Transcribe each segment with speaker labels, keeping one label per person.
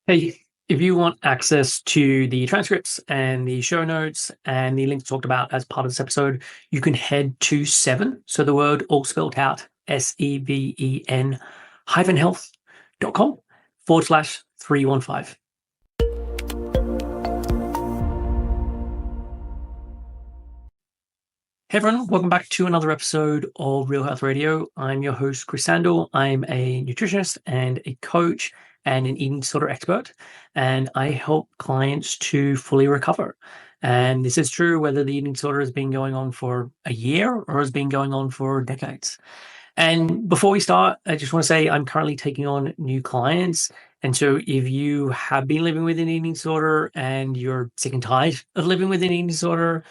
Speaker 1: Hey, if you want access to the transcripts and the show notes and the links talked about as part of this episode, you can head to Seven. So the word all spelled out, SEVEN hyphen health.com/315. Hey everyone, welcome back to another episode of Real Health Radio. I'm your host, Chris Sandel. I'm a nutritionist and a coach and an eating disorder expert, and I help clients to fully recover. And this is true whether the eating disorder has been going on for a year or has been going on for decades. And before we start, I just want to say I'm currently taking on new clients. And so if you have been living with an eating disorder and you're sick and tired of living with an eating disorder,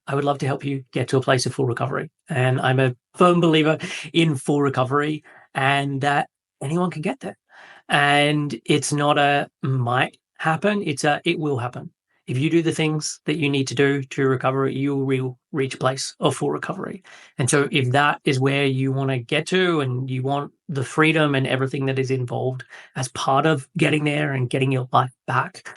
Speaker 1: I would love to help you get to a place of full recovery. And I'm a firm believer in full recovery and that anyone can get there. And it's not a might happen, it's a it will happen. If you do the things that you need to do to recover, you will reach a place of full recovery. And so if that is where you want to get to and you want the freedom and everything that is involved as part of getting there and getting your life back,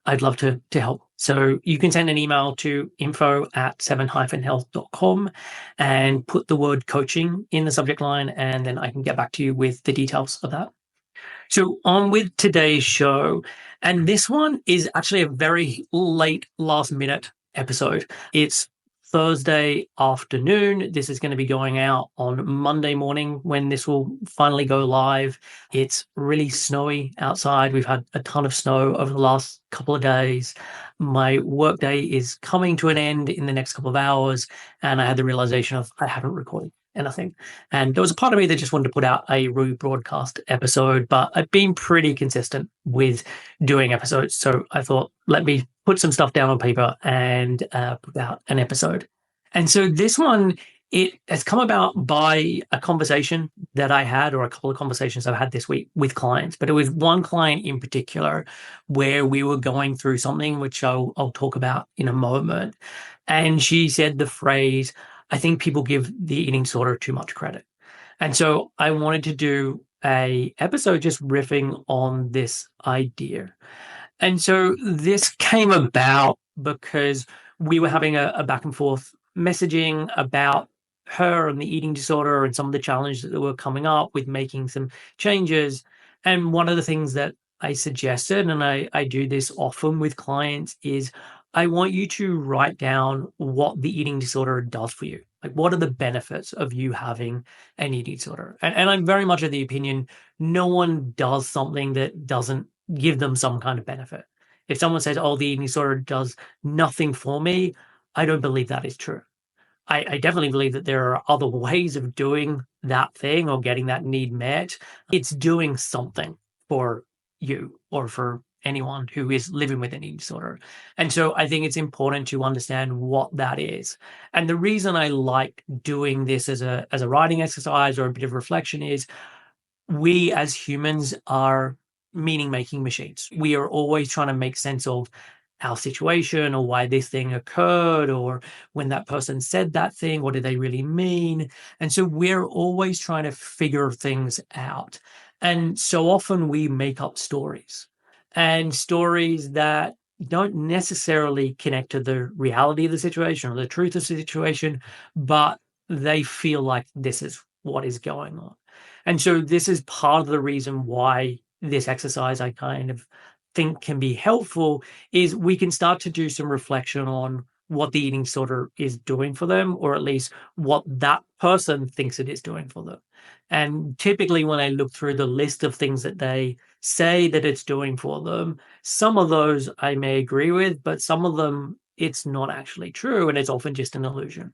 Speaker 1: I'd love to help. So you can send an email to info@7-health.com and put the word coaching in the subject line, and then I can get back to you with the details of that. So on with today's show, and this one is actually a very late last minute episode. It's Thursday afternoon. This is going to be going out on Monday morning when this will finally go live. It's really snowy outside. We've had a ton of snow over the last couple of days. My workday is coming to an end in the next couple of hours, and I had the realization of I haven't recorded anything. And there was a part of me that just wanted to put out a rebroadcast episode, but I've been pretty consistent with doing episodes. So I thought, let me put some stuff down on paper and put out an episode. And so this one, it has come about by a conversation that I had, or a couple of conversations I've had this week with clients, but it was one client in particular where we were going through something, which I'll talk about in a moment. And she said the phrase, I think people give the eating disorder too much credit. And so I wanted to do a episode just riffing on this idea. And so this came about because we were having a back and forth messaging about her and the eating disorder and some of the challenges that were coming up with making some changes. And one of the things that I suggested, and I do this often with clients, is I want you to write down what the eating disorder does for you. Like, what are the benefits of you having an eating disorder? And I'm very much of the opinion no one does something that doesn't give them some kind of benefit. If someone says, oh, the eating disorder does nothing for me, I don't believe that is true. I definitely believe that there are other ways of doing that thing or getting that need met. It's doing something for you or for anyone who is living with an eating disorder. And so I think it's important to understand what that is. And the reason I like doing this as a writing exercise or a bit of reflection is we as humans are meaning making machines. We are always trying to make sense of our situation or why this thing occurred or when that person said that thing, what did they really mean? And so we're always trying to figure things out. And so often we make up stories and stories that don't necessarily connect to the reality of the situation or the truth of the situation, but they feel like this is what is going on. And so this is part of the reason why this exercise I kind of think can be helpful is we can start to do some reflection on what the eating disorder is doing for them, or at least what that person thinks it is doing for them. And typically, when I look through the list of things that they say that it's doing for them, some of those I may agree with, but some of them it's not actually true. And it's often just an illusion.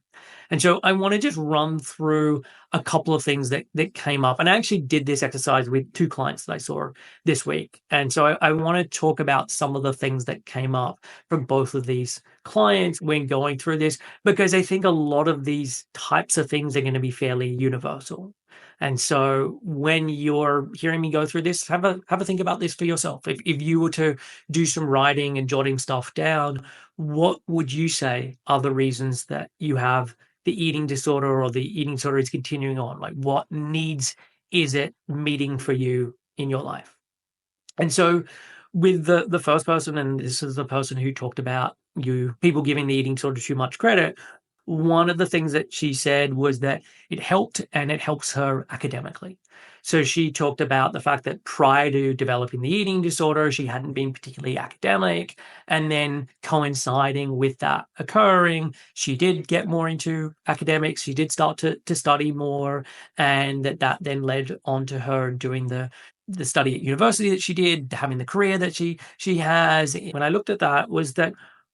Speaker 1: And so I want to just run through a couple of things that came up. And I actually did this exercise with two clients that I saw this week. And so I want to talk about some of the things that came up from both of these clients when going through this, because I think a lot of these types of things are going to be fairly universal. And so when you're hearing me go through this, have a think about this for yourself. If you were to do some writing and jotting stuff down, what would you say are the reasons that you have the eating disorder or the eating disorder is continuing on? Like, what needs is it meeting for you in your life? And so with the first person, and this is the person who talked about you people giving the eating disorder too much credit, one of the things that she said was that it helped and it helps her academically. So she talked about the fact that prior to developing the eating disorder, she hadn't been particularly academic. And then coinciding with that occurring, she did get more into academics. She did start to study more. And that then led on to her doing the study at university that she did, having the career that she has. When I looked at that, was that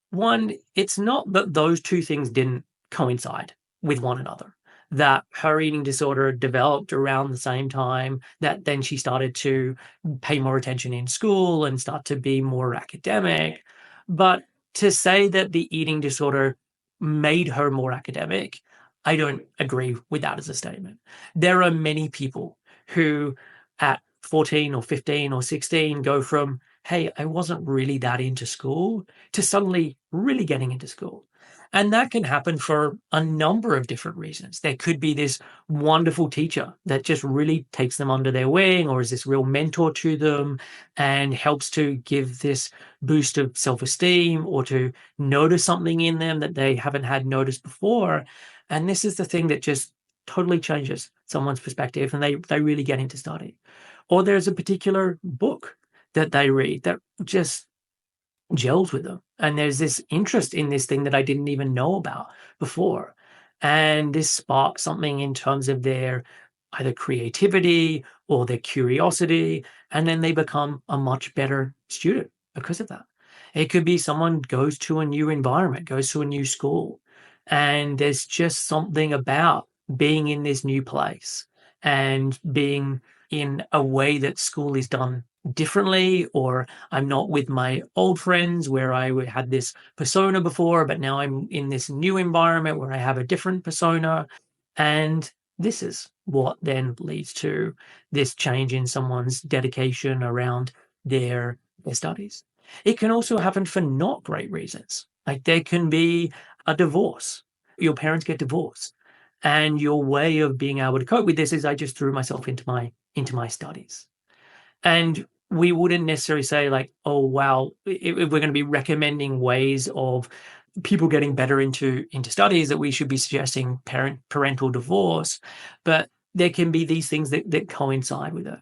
Speaker 1: one, it's not that those two things didn't coincide with one another. That her eating disorder developed around the same time, that then she started to pay more attention in school and start to be more academic. But to say that the eating disorder made her more academic, I don't agree with that as a statement. There are many people who at 14 or 15 or 16 go from, hey, I wasn't really that into school, to suddenly really getting into school. And that can happen for a number of different reasons. There could be this wonderful teacher that just really takes them under their wing, or is this real mentor to them and helps to give this boost of self esteem or to notice something in them that they haven't had noticed before. And this is the thing that just totally changes someone's perspective and they really get into study. Or there's a particular book that they read that just gels with them. And there's this interest in this thing that I didn't even know about before. And this sparks something in terms of their either creativity or their curiosity. And then they become a much better student because of that. It could be someone goes to a new environment, goes to a new school, and there's just something about being in this new place and being in a way that school is done differently, or I'm not with my old friends where had this persona before, but now I'm in this new environment where I have a different persona. And this is what then leads to this change in someone's dedication around their studies. It can also happen for not great reasons. Like there can be a divorce. Your parents get divorced. And your way of being able to cope with this is I just threw myself into my studies. And we wouldn't necessarily say like, oh wow, if we're going to be recommending ways of people getting better into studies, that we should be suggesting parental divorce. But there can be these things that coincide with it.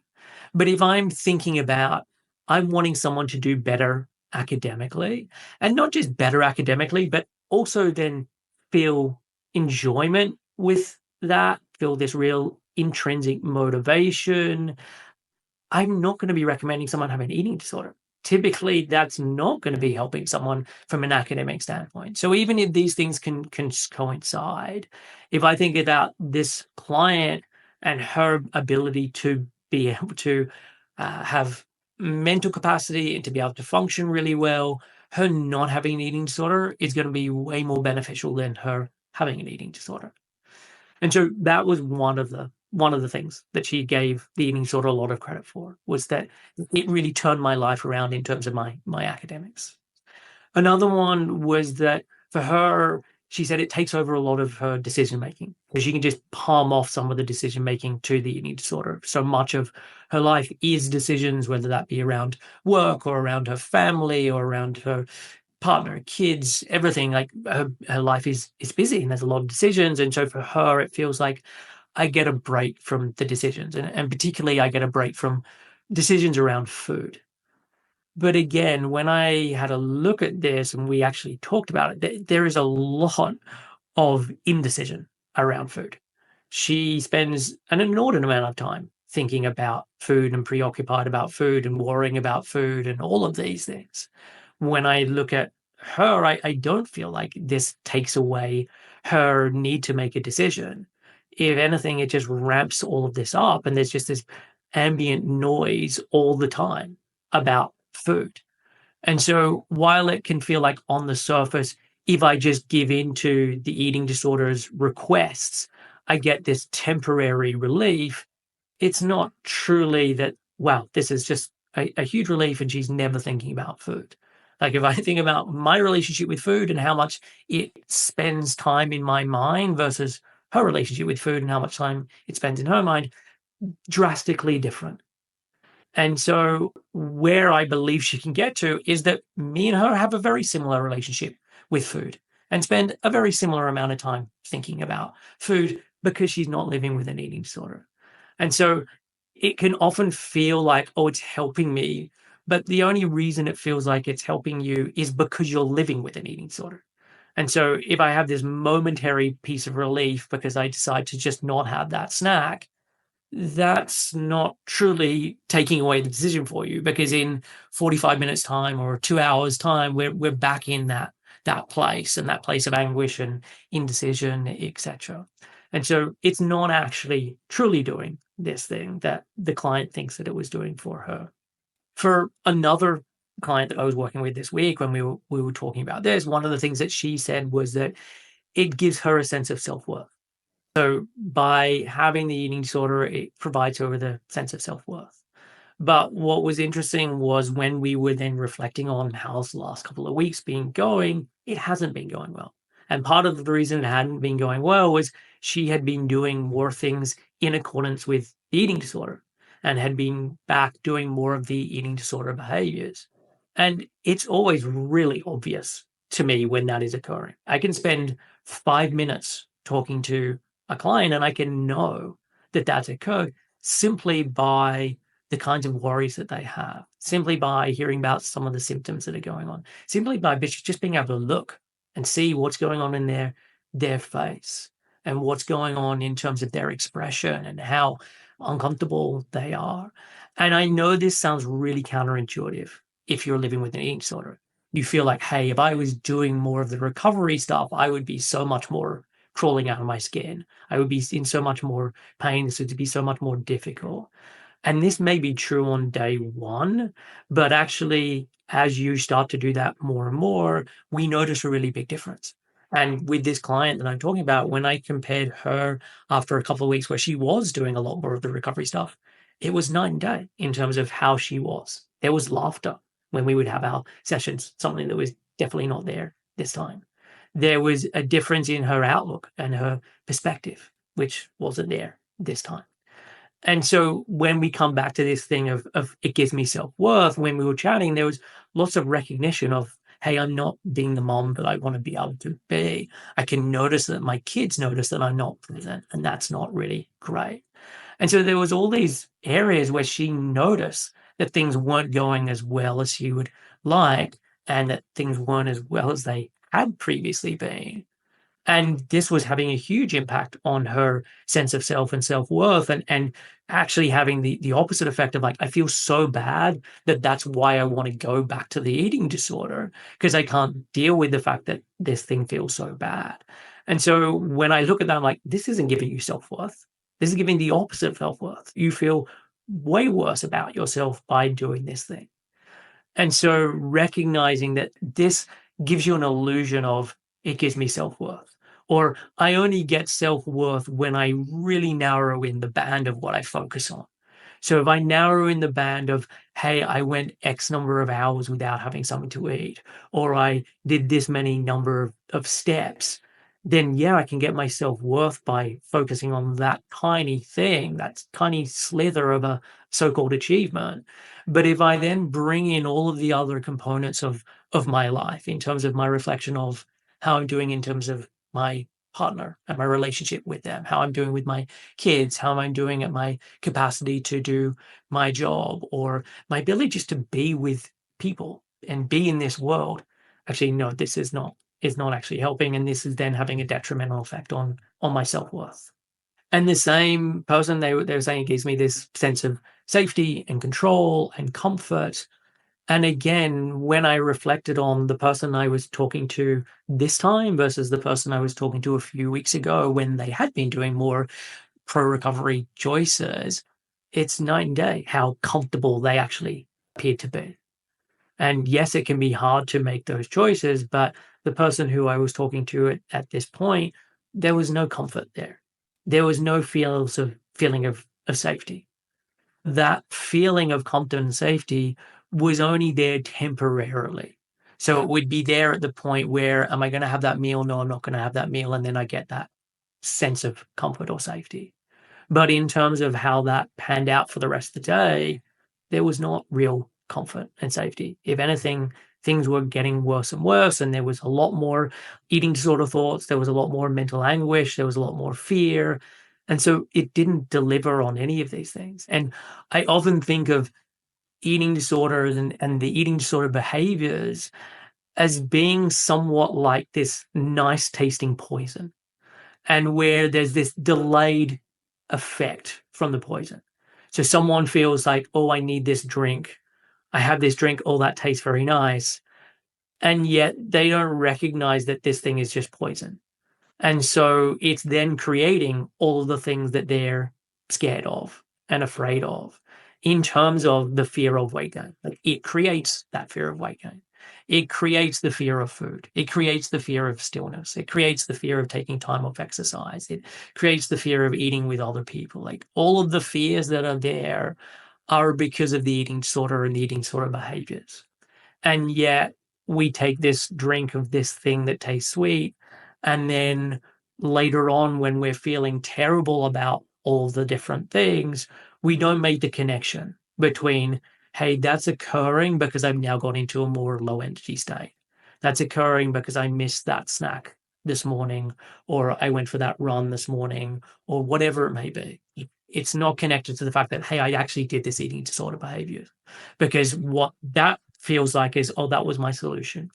Speaker 1: But if I'm thinking about, I'm wanting someone to do better academically, and not just better academically, but also then feel enjoyment with that, feel this real intrinsic motivation, I'm not going to be recommending someone have an eating disorder. Typically, that's not going to be helping someone from an academic standpoint. So even if these things can coincide, if I think about this client and her ability to be able to have mental capacity and to be able to function really well, her not having an eating disorder is going to be way more beneficial than her having an eating disorder. And so that was one of the things that she gave the eating disorder a lot of credit for, was that it really turned my life around in terms of my academics. Another one was that for her, she said it takes over a lot of her decision making because she can just palm off some of the decision making to the eating disorder. So much of her life is decisions, whether that be around work or around her family or around her partner, kids, everything. Like her life is busy and there's a lot of decisions. And so for her, it feels like I get a break from the decisions. And particularly I get a break from decisions around food. But again, when I had a look at this and we actually talked about it, there is a lot of indecision around food. She spends an inordinate amount of time thinking about food and preoccupied about food and worrying about food and all of these things. When I look at her, I don't feel like this takes away her need to make a decision. If anything, it just ramps all of this up, and there's just this ambient noise all the time about food. And so while it can feel like on the surface, if I just give in to the eating disorder's requests, I get this temporary relief, it's not truly that, wow, this is just a huge relief and she's never thinking about food. Like if I think about my relationship with food and how much it spends time in my mind versus her relationship with food and how much time it spends in her mind, drastically different. And so where I believe she can get to is that me and her have a very similar relationship with food and spend a very similar amount of time thinking about food because she's not living with an eating disorder. And so it can often feel like, oh, it's helping me. But the only reason it feels like it's helping you is because you're living with an eating disorder. And so if I have this momentary piece of relief because I decide to just not have that snack, that's not truly taking away the decision for you, because in 45 minutes time or 2 hours time, we're back in that place, and that place of anguish and indecision, etc. And so it's not actually truly doing this thing that the client thinks that it was doing for her. For another client that I was working with this week, when we were talking about this, one of the things that she said was that it gives her a sense of self-worth. So by having the eating disorder, it provides her with a sense of self-worth. But what was interesting was when we were then reflecting on how's the last couple of weeks been going, it hasn't been going well. And part of the reason it hadn't been going well was she had been doing more things in accordance with the eating disorder and had been back doing more of the eating disorder behaviors. And it's always really obvious to me when that is occurring. I can spend 5 minutes talking to a client and I can know that that's occurred simply by the kinds of worries that they have, simply by hearing about some of the symptoms that are going on, simply by just being able to look and see what's going on in their face and what's going on in terms of their expression and how uncomfortable they are. And I know this sounds really counterintuitive if you're living with an eating disorder. You feel like, hey, if I was doing more of the recovery stuff, I would be so much more crawling out of my skin. I would be in so much more pain. This would be so much more difficult. And this may be true on day one, but actually, as you start to do that more and more, we notice a really big difference. And with this client that I'm talking about, when I compared her after a couple of weeks where she was doing a lot more of the recovery stuff, it was night and day in terms of how she was. There was laughter when we would have our sessions, something that was definitely not there this time. There was a difference in her outlook and her perspective, which wasn't there this time. And so when we come back to this thing of it gives me self-worth, when we were chatting, there was lots of recognition of, hey, I'm not being the mom that I want to be able to be. I can notice that my kids notice that I'm not present, and that's not really great. And so there was all these areas where she noticed that things weren't going as well as she would like, and that things weren't as well as they had previously been. And this was having a huge impact on her sense of self and self-worth, and actually having the opposite effect of like, I feel so bad that that's why I want to go back to the eating disorder because I can't deal with the fact that this thing feels so bad. And so when I look at that, I'm like, this isn't giving you self-worth. This is giving the opposite of self-worth. You feel way worse about yourself by doing this thing. And so recognizing that this gives you an illusion of it gives me self-worth, or I only get self-worth when I really narrow in the band of what I focus on. So if I narrow in the band of, hey, I went X number of hours without having something to eat, or I did this many number of steps, then yeah, I can get my self-worth by focusing on that tiny thing, that tiny slither of a so-called achievement. But if I then bring in all of the other components of my life in terms of my reflection of how I'm doing in terms of my partner and my relationship with them, how I'm doing with my kids, how am I doing at my capacity to do my job, or my ability just to be with people and be in this world. Actually, no, this is not actually helping, and this is then having a detrimental effect on my self-worth. And the same person, they were saying it gives me this sense of safety and control and comfort. And again, when I reflected on the person I was talking to this time versus the person I was talking to a few weeks ago when they had been doing more pro-recovery choices, it's night and day how comfortable they actually appear to be. And yes, it can be hard to make those choices, but the person who I was talking to at this point, there was no comfort there. There was no feeling of safety. That feeling of comfort and safety was only there temporarily. So it would be there at the point where, am I going to have that meal? No, I'm not going to have that meal. And then I get that sense of comfort or safety. But in terms of how that panned out for the rest of the day, there was not real comfort and safety. If anything, things were getting worse and worse, and there was a lot more eating disorder thoughts, there was a lot more mental anguish, there was a lot more fear. And so it didn't deliver on any of these things. And I often think of eating disorders and the eating disorder behaviors as being somewhat like this nice tasting poison, and where there's this delayed effect from the poison. So someone feels like, oh, I need this drink. I have this drink. Oh, that tastes very nice. And yet they don't recognize that this thing is just poison. And so it's then creating all of the things that they're scared of and afraid of in terms of the fear of weight gain. Like, it creates that fear of weight gain. It creates the fear of food. It creates the fear of stillness. It creates the fear of taking time off exercise. It creates the fear of eating with other people. Like, all of the fears that are there are because of the eating disorder and the eating disorder behaviors. And yet we take this drink of this thing that tastes sweet, and then later on, when we're feeling terrible about all the different things, we don't make the connection between, hey, that's occurring because I've now got into a more low energy state. That's occurring because I missed that snack this morning, or I went for that run this morning, or whatever it may be. It's not connected to the fact that, hey, I actually did this eating disorder behavior. Because what that feels like is, oh, that was my solution.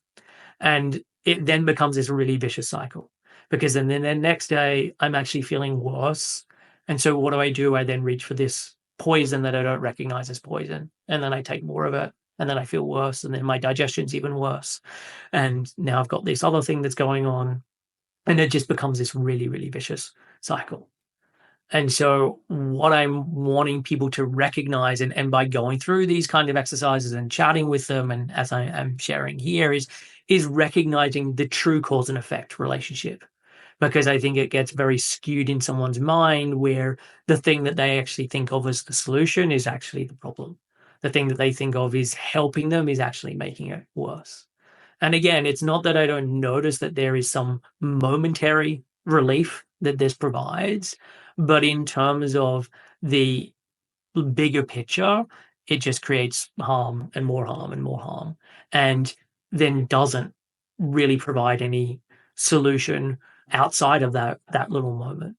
Speaker 1: And it then becomes this really vicious cycle, because then the next day I'm actually feeling worse. And so what do? I then reach for this poison that I don't recognize as poison. And then I take more of it. And then I feel worse. And then my digestion's even worse. And now I've got this other thing that's going on. And it just becomes this really, really vicious cycle. And so what I'm wanting people to recognize, and by going through these kind of exercises and chatting with them, and as I am sharing here, is recognizing the true cause and effect relationship. Because I think it gets very skewed in someone's mind, where the thing that they actually think of as the solution is actually the problem. The thing that they think of is helping them is actually making it worse. And again, it's not that I don't notice that there is some momentary relief that this provides, but in terms of the bigger picture, it just creates harm and more harm and more harm, and then doesn't really provide any solution outside of that little moment.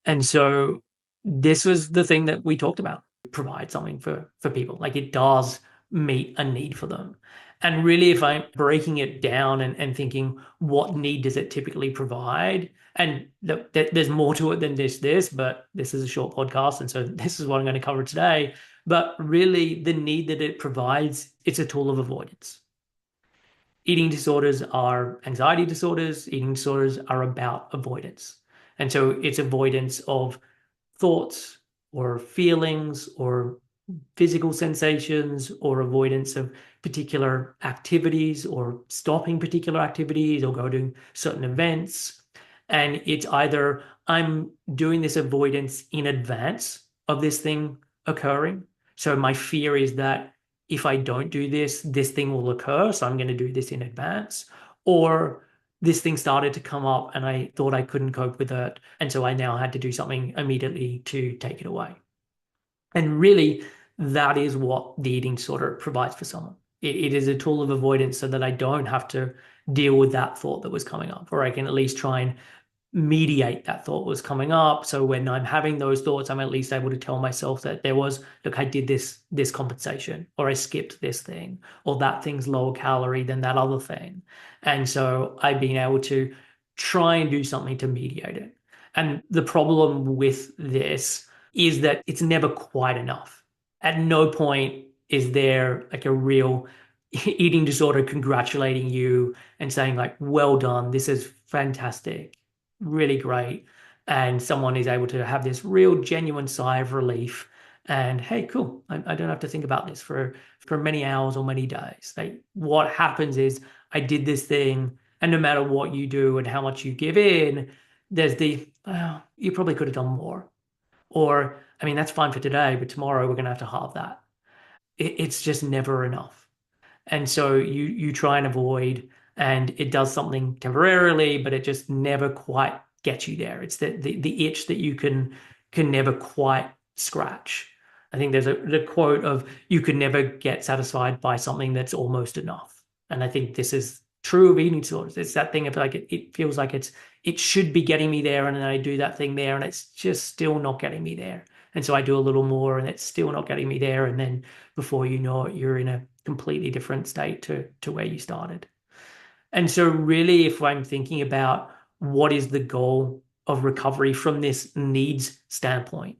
Speaker 1: And so this was the thing that we talked about. Provide something for people. Like, it does meet a need for them. And really, if I'm breaking it down and thinking, what need does it typically provide? And there's more to it than this, but this is a short podcast, and so this is what I'm going to cover today. But really, the need that it provides, it's a tool of avoidance. Eating disorders are anxiety disorders. Eating disorders are about avoidance. And so it's avoidance of thoughts or feelings or physical sensations, or avoidance of particular activities, or stopping particular activities, or go to certain events. And it's either I'm doing this avoidance in advance of this thing occurring. So my fear is that if I don't do this, this thing will occur. So I'm going to do this in advance. Or this thing started to come up and I thought I couldn't cope with it. And so I now had to do something immediately to take it away. And really, that is what the eating disorder provides for someone. It is a tool of avoidance so that I don't have to deal with that thought that was coming up, or I can at least try and mediate that thought was coming up. So when I'm having those thoughts, I'm at least able to tell myself that there was, look, I did this compensation, or I skipped this thing, or that thing's lower calorie than that other thing. And so I've been able to try and do something to mediate it. And the problem with this is that it's never quite enough. At no point is there like a real eating disorder congratulating you and saying, like, well done, this is fantastic, really great. And someone is able to have this real genuine sigh of relief, and hey, cool, I don't have to think about this for many hours or many days. Like, what happens is I did this thing, and no matter what you do and how much you give in, there's the, well, you probably could have done more. Or, I mean, that's fine for today, but tomorrow we're going to have to halve that. It's just never enough. And so you try and avoid, and it does something temporarily, but it just never quite gets you there. It's the itch that you can never quite scratch. I think there's the quote of you could never get satisfied by something that's almost enough. And I think this is true of eating disorders. It's that thing of like it feels like it should be getting me there, and then I do that thing there, and it's just still not getting me there. And so I do a little more, and it's still not getting me there. And then before you know it, you're in a completely different state to where you started. And so, really, if I'm thinking about what is the goal of recovery from this needs standpoint,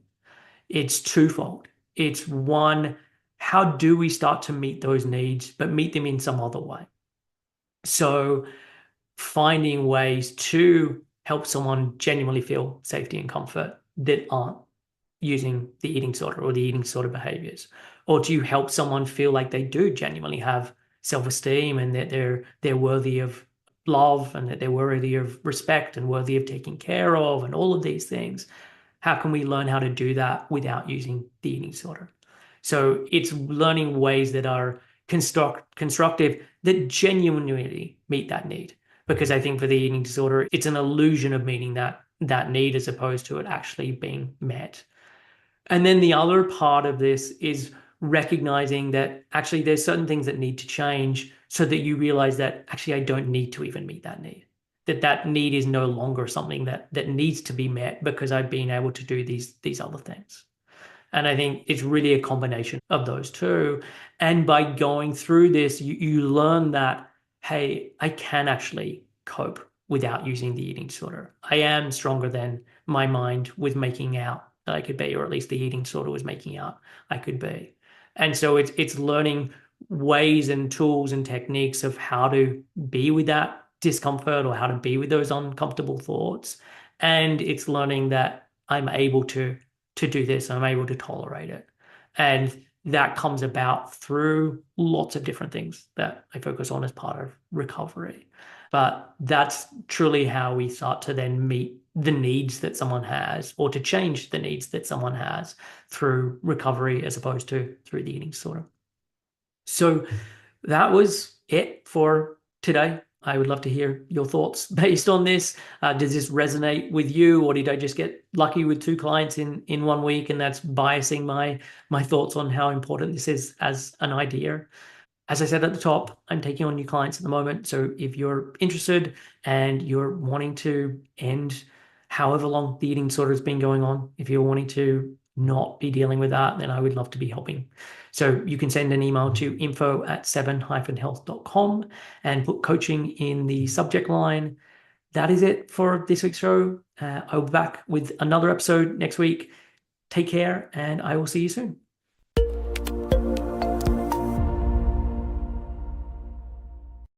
Speaker 1: it's twofold. It's one, how do we start to meet those needs, but meet them in some other way? So, finding ways to help someone genuinely feel safety and comfort that aren't using the eating disorder or the eating disorder behaviors? Or do you help someone feel like they do genuinely have self-esteem and that they're worthy of love and that they're worthy of respect and worthy of taking care of and all of these things? How can we learn how to do that without using the eating disorder? So it's learning ways that are constructive that genuinely meet that need. Because I think for the eating disorder, it's an illusion of meeting that need as opposed to it actually being met. And then the other part of this is recognizing that actually there's certain things that need to change so that you realize that actually I don't need to even meet that need. That need is no longer something that needs to be met because I've been able to do these other things. And I think it's really a combination of those two. And by going through this, you learn that, hey, I can actually cope without using the eating disorder. I am stronger than my mind was making out that I could be, or at least the eating disorder was making out I could be. And so it's learning ways and tools and techniques of how to be with that discomfort or how to be with those uncomfortable thoughts. And it's learning that I'm able to do this. I'm able to tolerate it. And that comes about through lots of different things that I focus on as part of recovery. But that's truly how we start to then meet the needs that someone has or to change the needs that someone has through recovery as opposed to through the eating disorder. So that was it for today. I would love to hear your thoughts based on this. Does this resonate with you, or did I just get lucky with two clients in 1 week, and that's biasing my thoughts on how important this is as an idea? As I said at the top, I'm taking on new clients at the moment. So if you're interested and you're wanting to end however long the eating disorder has been going on, if you're wanting to not be dealing with that, then I would love to be helping. So you can send an email to info@7-health.com and put coaching in the subject line. That is it for this week's show. I'll be back with another episode next week. Take care, and I will see you soon.